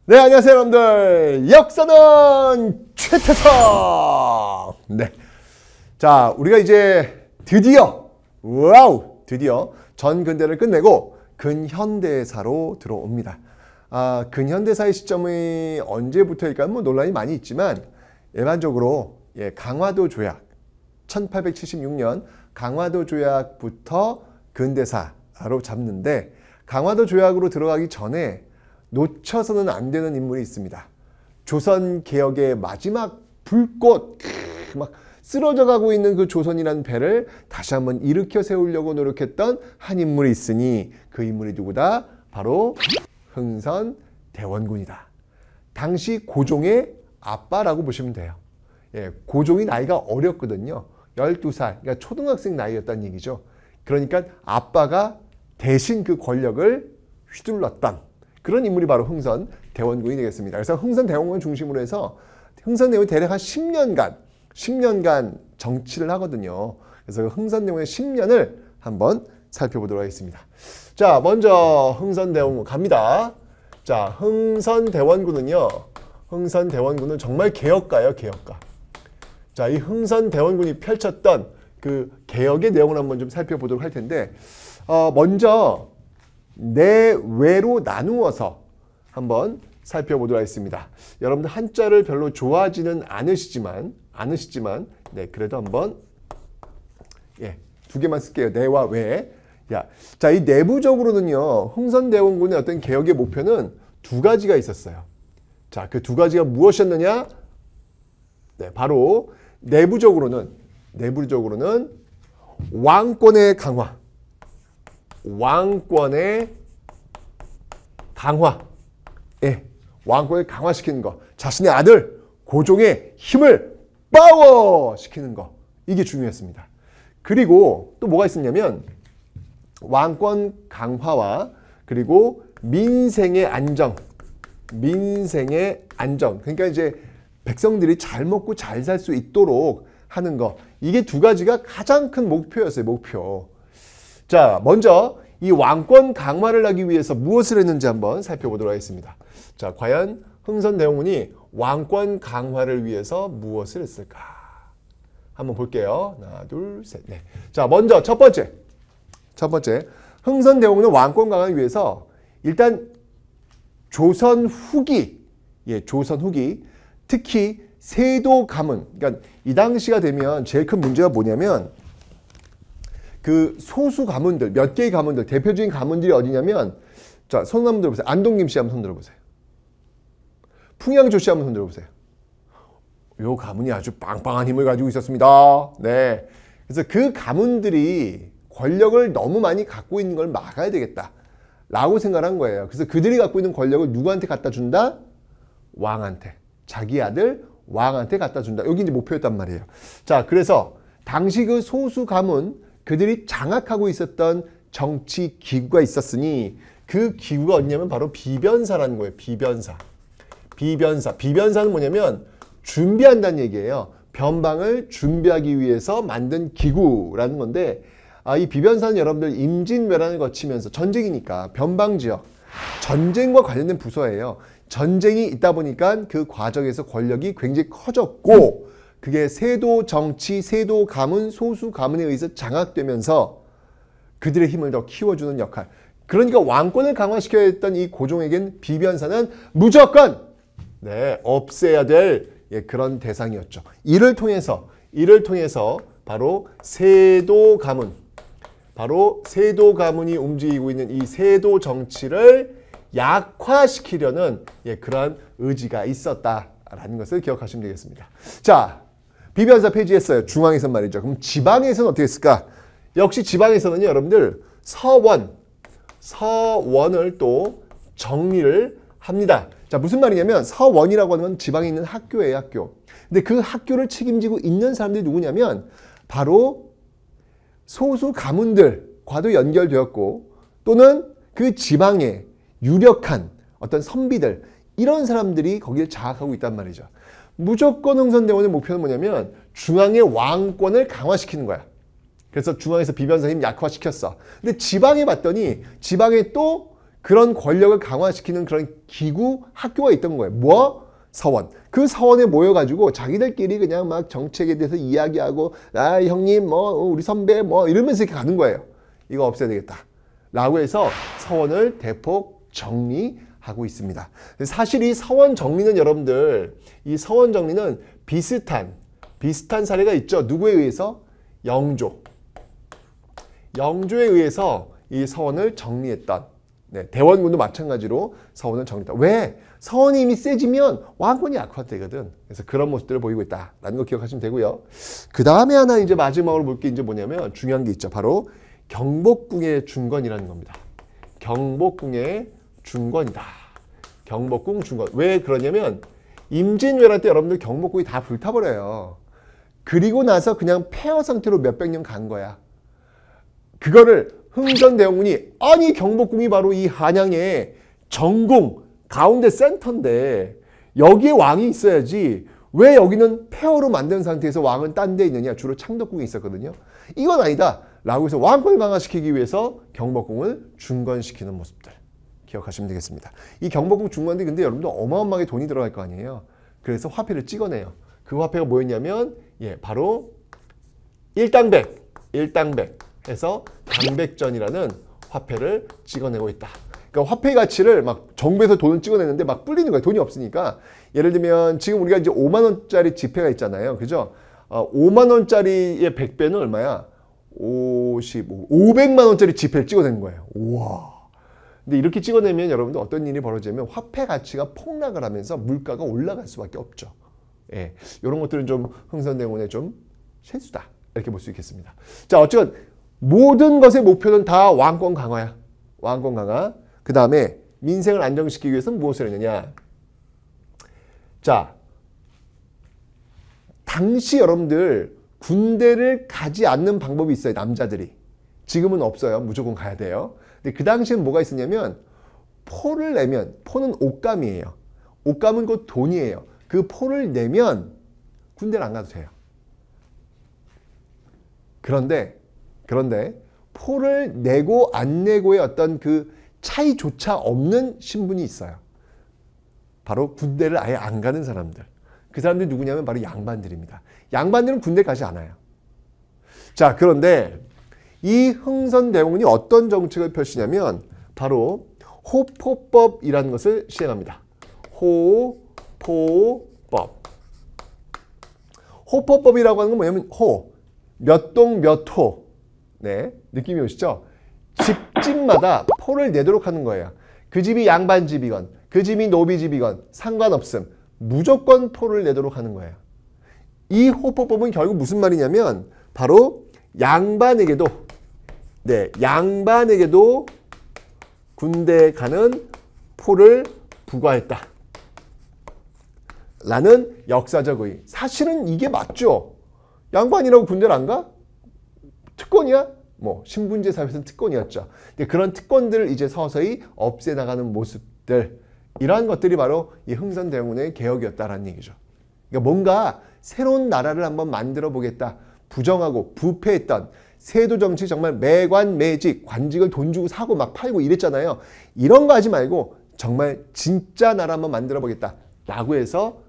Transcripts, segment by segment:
네, 안녕하세요 여러분들. 역사는 최태성. 네, 자, 우리가 이제 드디어 전근대를 끝내고 근현대사로 들어옵니다. 근현대사의 시점이 언제부터일까 뭐 논란이 많이 있지만 일반적으로 강화도 조약 1876년 강화도 조약부터 근대사로 잡는데, 강화도 조약으로 들어가기 전에 놓쳐서는 안 되는 인물이 있습니다. 조선 개혁의 마지막 불꽃, 막 쓰러져 가고 있는 그 조선이라는 배를 다시 한번 일으켜 세우려고 노력했던 한 인물이 있으니 그 인물이 누구다? 바로 흥선대원군이다. 당시 고종의 아빠라고 보시면 돼요. 고종이 나이가 어렸거든요. 12살, 그러니까 초등학생 나이였다는 얘기죠. 그러니까 아빠가 대신 그 권력을 휘둘렀던 그런 인물이 바로 흥선대원군이 되겠습니다. 그래서 흥선대원군을 중심으로 해서 흥선대원군이 대략 한 10년간 정치를 하거든요. 그래서 흥선대원군의 10년을 한번 살펴보도록 하겠습니다. 자, 먼저 흥선대원군 갑니다. 자, 흥선대원군은 정말 개혁가예요, 개혁가. 자, 이 흥선대원군이 펼쳤던 그 개혁의 내용을 한번 좀 살펴보도록 할 텐데, 먼저 내외로 나누어서 한번 살펴보도록 하겠습니다. 여러분들 한자를 별로 좋아하지는 않으시지만 네, 그래도 한번 두 개만 쓸게요. 내와 외. 자, 이 내부적으로는요, 흥선대원군의 어떤 개혁의 목표는 두 가지가 있었어요. 자, 그 두 가지가 무엇이었느냐? 네, 바로 내부적으로는 왕권의 강화. 왕권을 강화시키는 거. 자신의 아들 고종의 힘을 파워시키는 거. 이게 중요했습니다. 그리고 또 뭐가 있었냐면 왕권 강화와 그리고 민생의 안정. 그러니까 이제 백성들이 잘 먹고 잘 살 수 있도록 하는 거. 이게 두 가지가 가장 큰 목표였어요. 목표. 자, 먼저 이 왕권 강화를 하기 위해서 무엇을 했는지 한번 살펴보도록 하겠습니다. 자, 과연 흥선대원군이 왕권 강화를 위해서 무엇을 했을까? 한번 볼게요. 하나, 둘, 셋, 넷. 자, 먼저 첫 번째. 흥선대원군은 왕권 강화를 위해서 일단 조선 후기, 특히 세도 가문. 그러니까 이 당시가 되면 제일 큰 문제가 뭐냐면 그 소수 가문들, 몇 개의 가문들, 대표적인 가문들이 어디냐면, 자, 손 한번 들어보세요. 안동김 씨 한번 손 들어보세요. 풍양조 씨 한번 손 들어보세요. 요 가문이 아주 빵빵한 힘을 가지고 있었습니다. 네. 그래서 그 가문들이 권력을 너무 많이 갖고 있는 걸 막아야 되겠다 라고 생각한 거예요. 그래서 그들이 갖고 있는 권력을 누구한테 갖다 준다? 왕한테. 자기 아들 왕한테 갖다 준다. 여기 이제 목표였단 말이에요. 자, 그래서 당시 그 소수 가문, 그들이 장악하고 있었던 정치 기구가 있었으니 그 기구가 어디냐면 바로 비변사라는 거예요. 비변사는 뭐냐면 준비한다는 얘기예요. 변방을 준비하기 위해서 만든 기구라는 건데, 이 비변사는 여러분들 임진왜란을 거치면서 전쟁이니까 변방지역, 전쟁과 관련된 부서예요. 전쟁이 있다 보니까 그 과정에서 권력이 굉장히 커졌고 그게 세도 정치, 세도 가문, 소수 가문에 의해서 장악되면서 그들의 힘을 더 키워주는 역할. 그러니까 왕권을 강화시켜야 했던 이 고종에겐 비변사는 무조건 없애야 될 그런 대상이었죠. 이를 통해서 바로 세도 가문이 움직이고 있는 이 세도 정치를 약화시키려는 그러한 의지가 있었다라는 것을 기억하시면 되겠습니다. 자, 비변사 폐지했어요. 중앙에서는 말이죠. 그럼 지방에서는 어떻게 했을까? 역시 지방에서는요, 여러분들 서원을 또 정리를 합니다. 자, 무슨 말이냐면 서원이라고 하는 건 지방에 있는 학교예요, 학교. 근데 그 학교를 책임지고 있는 사람들이 누구냐면 바로 소수 가문들과도 연결되었고 또는 그 지방에 유력한 어떤 선비들, 이런 사람들이 거기를 장악하고 있단 말이죠. 무조건 흥선대원의 목표는 뭐냐면 중앙의 왕권을 강화시키는 거야. 그래서 중앙에서 비변사 힘 약화시켰어. 근데 지방에 봤더니 지방에 또 그런 권력을 강화시키는 그런 기구, 학교가 있던 거예요. 뭐? 서원. 그 서원에 모여가지고 자기들끼리 그냥 막 정책에 대해서 이야기하고, 아, 형님, 뭐, 우리 선배, 뭐, 이러면서 이렇게 가는 거예요. 이거 없애야 되겠다. 라고 해서 서원을 대폭 정리하고 있습니다. 사실 이 서원 정리는 여러분들, 이 서원 정리는 비슷한 사례가 있죠. 누구에 의해서? 영조. 영조에 의해서 이 서원을 정리했던, 네, 대원군도 마찬가지로 서원을 정리했다. 왜? 서원이 이미 세지면 왕권이 약화되거든. 그래서 그런 모습들을 보이고 있다라는 거 기억하시면 되고요. 그 다음에 하나 이제 마지막으로 볼 게 이제 뭐냐면 중요한 게 있죠. 바로 경복궁의 중건이라는 겁니다. 경복궁의 중건이다. 경복궁 중건. 왜 그러냐면 임진왜란 때 여러분들 경복궁이 다 불타버려요. 그리고 나서 그냥 폐허 상태로 몇백 년 간 거야. 그거를 흥선대원군이, 아니 경복궁이 바로 이 한양의 정궁 가운데 센터인데 여기에 왕이 있어야지 왜 여기는 폐허로 만든 상태에서 왕은 딴 데 있느냐. 주로 창덕궁이 있었거든요. 이건 아니다 라고 해서 왕권을 강화시키기 위해서 경복궁을 중건시키는 모습들 기억하시면 되겠습니다. 이 경복궁 중건이 근데 여러분들 어마어마하게 돈이 들어갈 거 아니에요. 그래서 화폐를 찍어내요. 그 화폐가 뭐였냐면 바로 일당백 해서 당백전이라는 화폐를 찍어내고 있다. 그러니까 화폐 가치를 막 정부에서 돈을 찍어내는데 막 불리는 거예요. 돈이 없으니까. 예를 들면 지금 우리가 이제 5만 원짜리 지폐가 있잖아요. 그죠? 5만 원짜리의 100배는 얼마야? 500만 원짜리 지폐를 찍어내는 거예요. 우와. 근데 이렇게 찍어내면 여러분들 어떤 일이 벌어지냐면 화폐 가치가 폭락을 하면서 물가가 올라갈 수밖에 없죠. 예. 이런 것들은 좀 흥선대원의 좀 실수다. 이렇게 볼 수 있겠습니다. 자, 어쨌든 모든 것의 목표는 다 왕권 강화야. 왕권 강화. 그 다음에 민생을 안정시키기 위해서는 무엇을 했느냐. 자, 당시 여러분들 군대를 가지 않는 방법이 있어요. 남자들이. 지금은 없어요. 무조건 가야 돼요. 근데 그 당시에는 뭐가 있었냐면 포를 내면, 포는 옷감이에요. 옷감은 곧 돈이에요. 그 포를 내면 군대를 안 가도 돼요. 그런데 포를 내고 안 내고의 어떤 그 차이조차 없는 신분이 있어요. 바로 군대를 아예 안 가는 사람들. 그 사람들이 누구냐면 바로 양반들입니다. 양반들은 군대 가지 않아요. 자, 그런데 이 흥선대원군이 어떤 정책을 펼치냐면 바로 호포법이라는 것을 시행합니다. 호포법. 호포법이라고 하는 건 뭐냐면 몇 동 몇 호. 네, 느낌이 오시죠? 집집마다 포를 내도록 하는 거예요. 그 집이 양반 집이건 그 집이 노비 집이건 상관없음. 무조건 포를 내도록 하는 거예요. 이 호포법은 결국 무슨 말이냐면 바로 양반에게도 군대에 가는 포를 부과했다. 라는 역사적 의의. 사실은 이게 맞죠. 양반이라고 군대를 안 가? 특권이야? 뭐 신분제 사회에서는 특권이었죠. 근데 그런 특권들을 이제 서서히 없애나가는 모습들, 이러한 것들이 바로 이 흥선대원군의 개혁이었다라는 얘기죠. 그러니까 뭔가 새로운 나라를 한번 만들어 보겠다. 부정하고 부패했던 세도 정치, 정말 매관 매직, 관직을 돈 주고 사고 막 팔고 이랬잖아요. 이런 거 하지 말고 정말 진짜 나라 한번 만들어 보겠다 라고 해서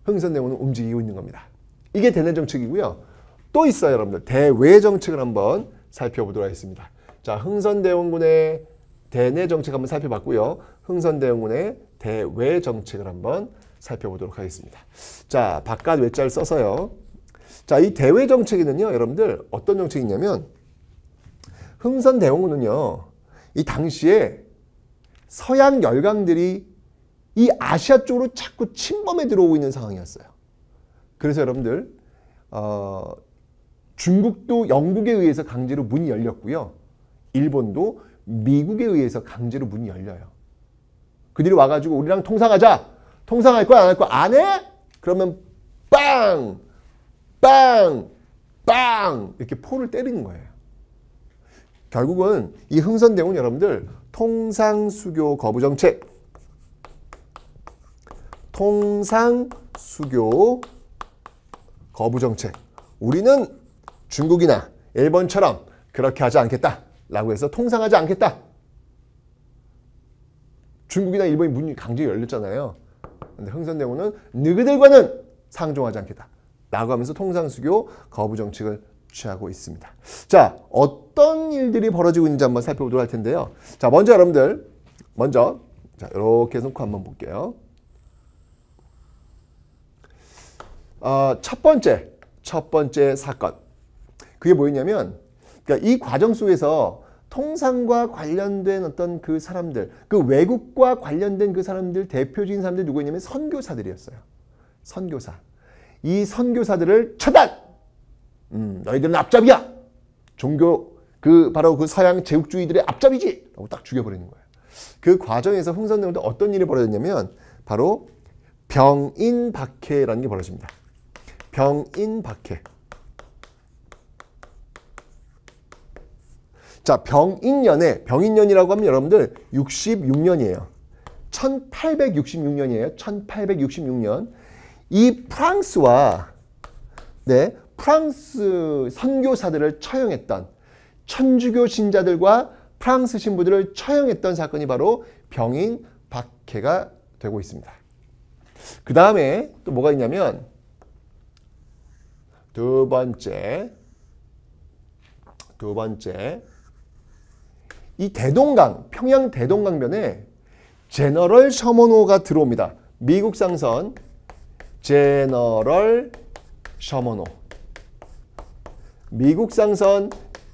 흥선대원군은 움직이고 있는 겁니다. 이게 대내 정책이고요. 또 있어요, 여러분들. 대외 정책을 한번 살펴보도록 하겠습니다. 자, 흥선대원군의 대내 정책 한번 살펴봤고요. 흥선대원군의 대외 정책을 한번 살펴보도록 하겠습니다. 자, 바깥 외자를 써서요. 자, 이 대외 정책에는요, 여러분들 어떤 정책이 있냐면 흥선대원군은요, 이 당시에 서양 열강들이 이 아시아 쪽으로 자꾸 침범해 들어오고 있는 상황이었어요. 그래서 여러분들 중국도 영국에 의해서 강제로 문이 열렸고요. 일본도 미국에 의해서 강제로 문이 열려요. 그들이 와가지고 우리랑 통상하자. 통상할 거야, 안 할 거야? 안 해? 그러면 빵! 빵! 빵! 이렇게 포를 때리는 거예요. 결국은 이 흥선대원은 여러분들 통상수교 거부정책, 통상수교 거부정책. 우리는 중국이나 일본처럼 그렇게 하지 않겠다 라고 해서 통상하지 않겠다. 중국이나 일본이 문이 강제로 열렸잖아요. 근데 흥선대원은 너희들과는 상종하지 않겠다 라고 하면서 통상수교 거부정책을 취하고 있습니다. 자, 어떤 일들이 벌어지고 있는지 한번 살펴보도록 할 텐데요. 자, 먼저 여러분들, 자, 이렇게 놓고 한번 볼게요. 첫 번째 사건. 그게 뭐였냐면, 그러니까 이 과정 속에서 통상과 관련된 어떤 그 사람들, 그 외국과 관련된 그 사람들, 대표적인 사람들이 누구였냐면 선교사들이었어요. 선교사. 이 선교사들을 처단! 너희들은 앞잡이야! 종교, 바로 그 서양 제국주의들의 앞잡이지! 라고 딱 죽여버리는 거예요. 그 과정에서 흥선대원도 어떤 일이 벌어졌냐면, 바로 병인박해라는 게 벌어집니다. 병인박해. 자, 병인년이라고 하면 여러분들 66년이에요. 1866년이에요. 1866년. 이 프랑스와 프랑스 선교사들을 처형했던 천주교 신자들과 프랑스 신부들을 처형했던 사건이 바로 병인박해가 되고 있습니다. 그 다음에 또 뭐가 있냐면 두 번째 이 평양 대동강변에 제너럴 셔먼호가 들어옵니다. 미국 상선 제너럴 셔먼호. 미국 상선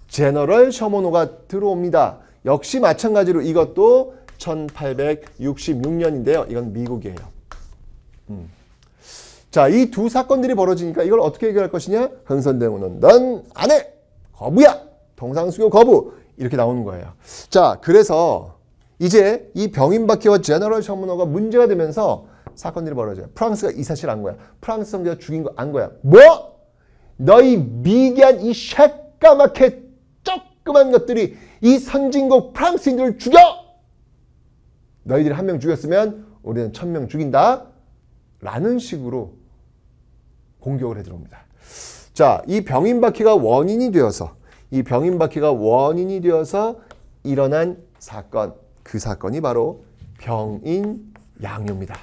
제너럴 셔먼호가 들어옵니다. 역시 마찬가지로 이것도 1866년인데요. 이건 미국이에요. 자, 이 두 사건들이 벌어지니까 이걸 어떻게 해결할 것이냐? 흥선대원은 넌 안 해! 거부야! 통상수교 거부! 이렇게 나오는 거예요. 자, 그래서 이제 이 병인박해와 제너럴 셔먼호가 문제가 되면서 사건들이 벌어져요. 프랑스가 이 사실 안 거야. 프랑스 선교사 죽인 거 안 거야. 뭐? 너희 미개한 이 새까맣게 조그만 것들이 이 선진국 프랑스인들을 죽여! 너희들이 한 명 죽였으면 우리는 1000명 죽인다. 라는 식으로 공격을 해 들어옵니다. 자, 이 병인박해가 원인이 되어서 일어난 사건, 그 사건이 바로 병인양요입니다.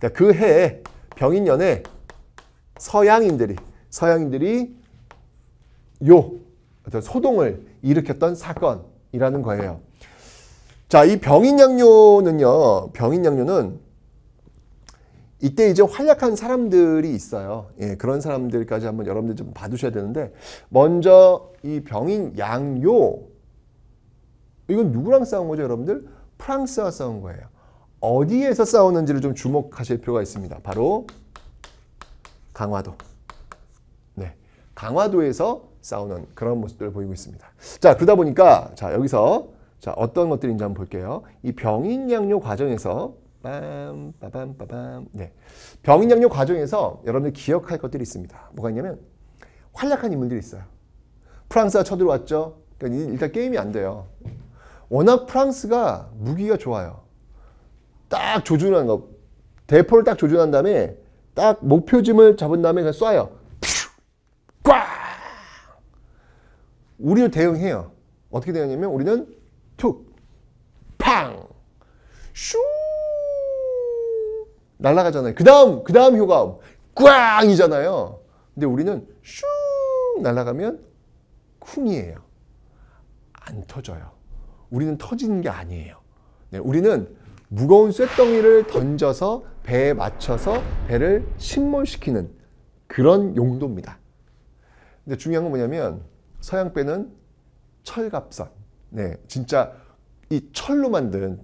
그러니까 그 해에 병인년에 서양인들이 어떤 소동을 일으켰던 사건이라는 거예요. 자, 이 병인양요는 이때 이제 활약한 사람들이 있어요. 예, 그런 사람들까지 한번 여러분들 좀 봐두셔야 되는데, 먼저 이 병인양요, 이건 누구랑 싸운 거죠, 여러분들? 프랑스와 싸운 거예요. 어디에서 싸웠는지를 좀 주목하실 필요가 있습니다. 바로 강화도. 네, 강화도에서 싸우는 그런 모습들을 보이고 있습니다. 자, 그러다 보니까 여기서 어떤 것들인지 한번 볼게요. 이 병인양요 과정에서 네, 병인양요 과정에서 여러분들 기억할 것들이 있습니다. 뭐가 있냐면 활약한 인물들이 있어요. 프랑스가 쳐들어왔죠. 그러니까 일단 게임이 안 돼요. 워낙 프랑스가 무기가 좋아요. 딱 조준한 거, 대포를 딱 조준한 다음에 딱 목표점을 잡은 다음에 그냥 쏴요. 꽉! 우리도 대응해요. 어떻게 대응하냐면 우리는 툭, 팡, 슈 날아가잖아요. 그 다음 효과음 꽝이잖아요. 근데 우리는 슈 날아가면 쿵이에요. 안 터져요. 우리는 터지는 게 아니에요. 네, 우리는 무거운 쇳덩이를 던져서 배에 맞춰서 배를 침몰시키는 그런 용도입니다. 근데 중요한 건 뭐냐면 서양 배는 철갑선. 네, 진짜 이 철로 만든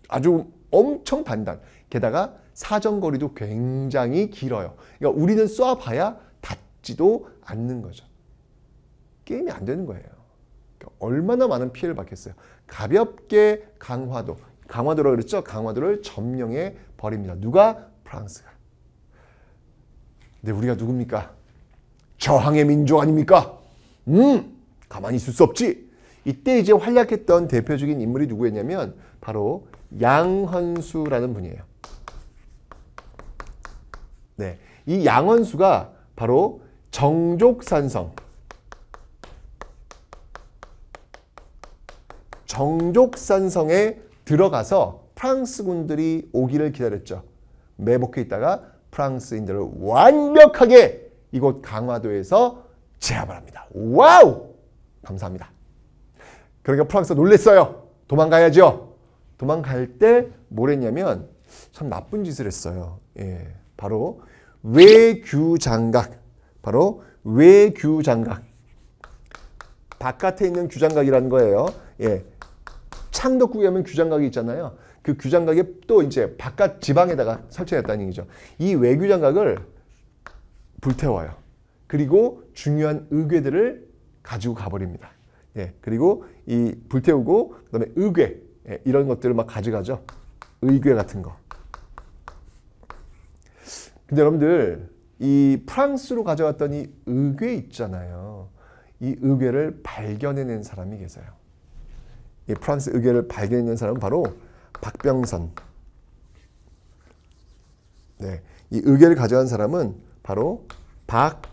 아주 엄청 단단. 게다가 사정거리도 굉장히 길어요. 그러니까 우리는 쏴봐야 닿지도 않는 거죠. 게임이 안 되는 거예요. 그러니까 얼마나 많은 피해를 받겠어요. 가볍게 강화도라고 그랬죠? 강화도를 점령해 버립니다. 누가? 프랑스가. 근데 우리가 누굽니까? 저항의 민족 아닙니까? 가만히 있을 수 없지. 이때 이제 활약했던 대표적인 인물이 누구였냐면 바로 양헌수라는 분이에요. 네, 이 양헌수가 바로 정족산성에 들어가서 프랑스군들이 오기를 기다렸죠. 매복해 있다가 프랑스인들을 완벽하게 이곳 강화도에서 제압을 합니다. 와우! 감사합니다. 그러니까 프랑스가 놀랬어요. 도망가야죠. 도망갈 때 뭘 했냐면 참 나쁜 짓을 했어요. 예, 바로 외규장각. 바로 외규장각. 바깥에 있는 규장각이라는 거예요. 예, 창덕국에 하면 규장각이 있잖아요. 그 규장각에 또 이제 바깥 지방에다가 설치했다는 얘기죠. 이 외규장각을 불태워요. 그리고 중요한 의궤들을 가지고 가버립니다. 예, 그리고 이 불태우고 그다음에 의궤, 예, 이런 것들을 막 가져가죠. 의궤 같은 거. 근데 여러분들 이 프랑스로 가져갔던 이 의궤 있잖아요. 이 의궤를 발견해낸 사람이 계세요. 이 프랑스 의궤를 발견해낸 사람은 바로 박병선. 네, 이 의궤를 가져간 사람은 바로 박병선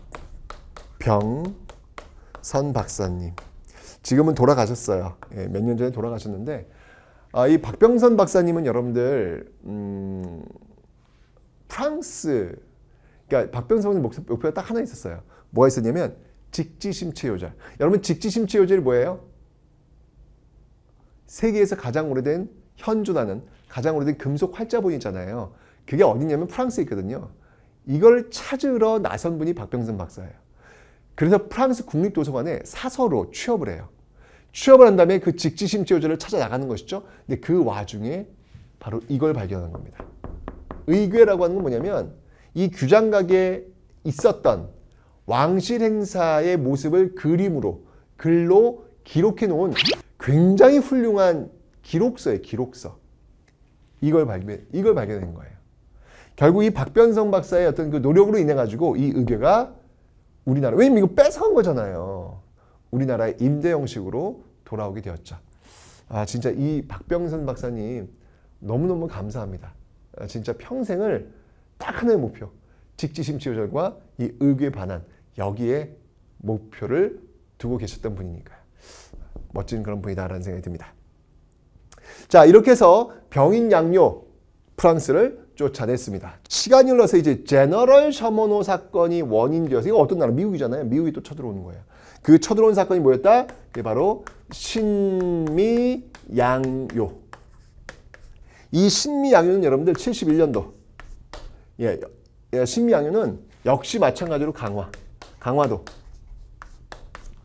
박사님. 지금은 돌아가셨어요. 예, 몇 년 전에 돌아가셨는데 이 박병선 박사님은 여러분들 프랑스, 그러니까 박병선의 목표가 딱 하나 있었어요. 뭐가 있었냐면 직지심체 요절. 여러분 직지심체 요절이 뭐예요? 세계에서 가장 오래된 현존하는 가장 오래된 금속 활자본이 있잖아요. 그게 어디냐면 프랑스에 있거든요. 이걸 찾으러 나선 분이 박병선 박사예요. 그래서 프랑스 국립도서관에 사서로 취업을 해요. 취업을 한 다음에 그 직지심체 요절을 찾아 나가는 것이죠. 근데 그 와중에 바로 이걸 발견한 겁니다. 의궤라고 하는 건 뭐냐면 이 규장각에 있었던 왕실 행사의 모습을 그림으로 글로 기록해 놓은 굉장히 훌륭한 기록서예요. 기록서. 이걸 발견한 거예요. 결국 이 박병선 박사의 어떤 그 노력으로 인해 가지고 이 의궤가 우리나라, 왜냐면 이거 뺏어간 거잖아요. 우리나라의 임대 형식으로 돌아오게 되었죠. 진짜 이 박병선 박사님 너무너무 감사합니다. 진짜 평생을 딱 하나의 목표, 직지심체 요절과 이 의궤 반환, 여기에 목표를 두고 계셨던 분이니까요. 멋진 그런 분이다라는 생각이 듭니다. 자, 이렇게 해서 병인 양요 프랑스를 쫓아냈습니다. 시간이 흘러서 이제 제너럴 셔머노 사건이 원인이 되어서, 이거 어떤 나라? 미국이잖아요. 미국이 또 쳐들어오는 거예요. 그 쳐들어온 사건이 뭐였다? 그게 바로 신미양요. 이 신미양요는 여러분들 71년도. 예, 신미양요는 역시 마찬가지로 강화도.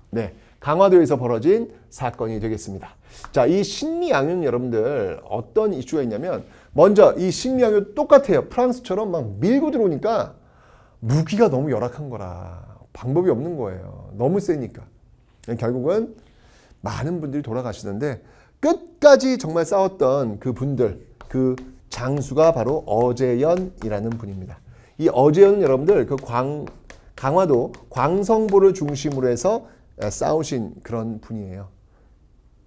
네, 강화도에서 벌어진 사건이 되겠습니다. 자, 이 신미양요는 여러분들 어떤 이슈가 있냐면, 먼저 이 신미양요 똑같아요. 프랑스처럼 막 밀고 들어오니까 무기가 너무 열악한 거라 방법이 없는 거예요. 너무 세니까. 결국은 많은 분들이 돌아가시는데, 끝까지 정말 싸웠던 그 분들, 그 장수가 바로 어제연이라는 분입니다. 이 어제연은 여러분들 그 강화도 광성보를 중심으로 해서 싸우신 그런 분이에요.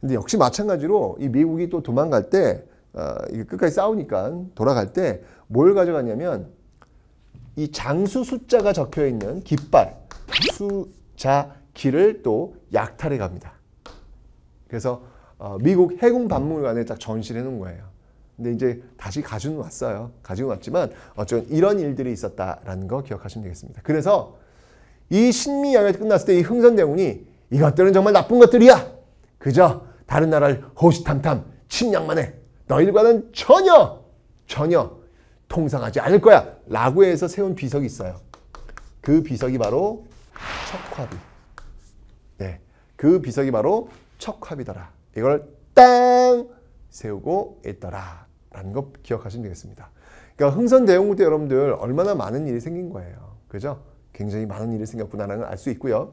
근데 역시 마찬가지로 이 미국이 또 도망갈 때, 끝까지 싸우니까 돌아갈 때 뭘 가져갔냐면, 이 장수 숫자가 적혀 있는 깃발, 수자기를 또 약탈해 갑니다. 그래서 미국 해군 박물관에 딱 전시를 해놓은 거예요. 근데 이제 다시 가지고 왔어요. 가지고 왔지만 어쩌면 이런 일들이 있었다라는 거 기억하시면 되겠습니다. 그래서 이 신미양요가 끝났을 때 이 흥선대원이 이것들은 정말 나쁜 것들이야. 그저 다른 나라를 호시탐탐 침략만 해. 너희들과는 전혀 통상하지 않을 거야. 라고 해서 세운 비석이 있어요. 그 비석이 바로 척화비. 네, 그 비석이 바로 척화비더라. 이걸 땅 세우고 있더라. 라는 거 기억하시면 되겠습니다. 그러니까 흥선대원군 때 여러분들 얼마나 많은 일이 생긴 거예요. 그죠? 굉장히 많은 일이 생겼구나라는 걸 알 수 있고요.